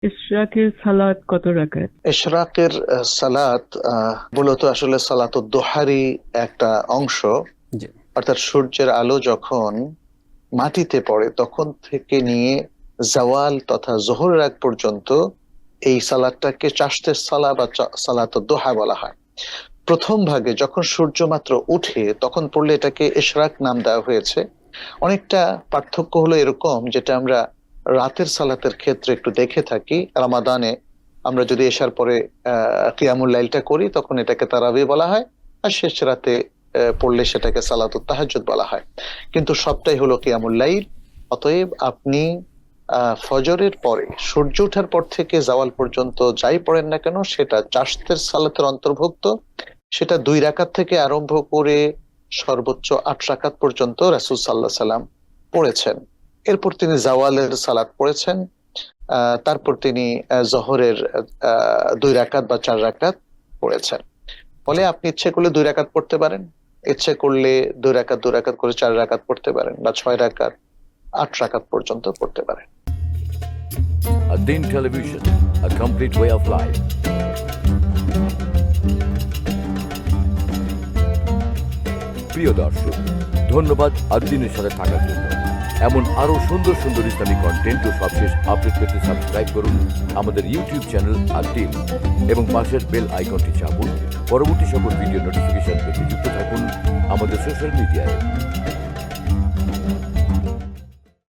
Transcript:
ইশরাকের সালাত কত রাকাত? ইশরাকের সালাত মূলত আসলে সালাতুদ দোহারই একটা অংশ। জি। অর্থাৎ সূর্যের আলো যখন মাটিতে পড়ে তখন থেকে নিয়ে জাওয়াল তথা জোহরের আগ পর্যন্ত এই সালাতটাকে চাশতের সালা বা সালাতুদ দোহা বলা হয়। প্রথম ভাগে যখন সূর্য মাত্র উঠে তখন পড়লে এটাকে ইশরাক নাম দেওয়া হয়েছে। অনেকটা পার্থক্য হলো এরকম, যেটা আমরা রাতের সালাতের ক্ষেত্রে একটু দেখে থাকি। রামাদানে আমরা যদি এশার পরে কিয়ামুল লাইলটা করি তখন এটাকে তারাবি বলা হয়, আর শেষ রাতে পড়লে সেটাকে সালাতুত তাহাজ্জুদ বলা হয়। কিন্তু সবটাই হলো কিয়ামুল লাইল। অতএব আপনি ফজরের পরে সূর্য ওঠার পর থেকে জাওয়াল পর্যন্ত যাই পড়েন না কেন সেটা চাশতের সালাতের অন্তর্ভুক্ত। সেটা 2 রাকাত থেকে আরম্ভ করে সর্বোচ্চ 8 রাকাত পর্যন্ত রাসূল সাল্লাল্লাহু আলাইহি সাল্লাম পড়েছেন। এরপর তিনি জাওয়ালের সালাত পড়েছেন। তারপর তিনি জোহরের 2 রাকাত বা 4 রাকাত পড়েছেন। ফলে আপনি ইচ্ছে করলে 2 রাকাত পড়তে পারেন, ইচ্ছে করলে 2 রাকাত 2 রাকাত করে 4 রাকাত পড়তে পারেন, বা 6 রাকাত 8 রাকাত পর্যন্ত পড়তে পারেন। Adin Television, a complete way of life. প্রিয় দর্শক, ধন্যবাদ আদ্দিনের সাথে থাকার জন্য। এমন আরো সুন্দর সুন্দর ইসলামিক কন্টেন্ট ও সবশেষ আপডেট পেতে সাবস্ক্রাইব করুন আমাদের ইউটিউব চ্যানেল আদ্দিন এবং পাশের বেল আইকনটি চাপুন। পরবর্তী সকল ভিডিও নোটিফিকেশন পেতে যুক্ত থাকুন আমাদের সোশ্যাল মিডিয়ায়।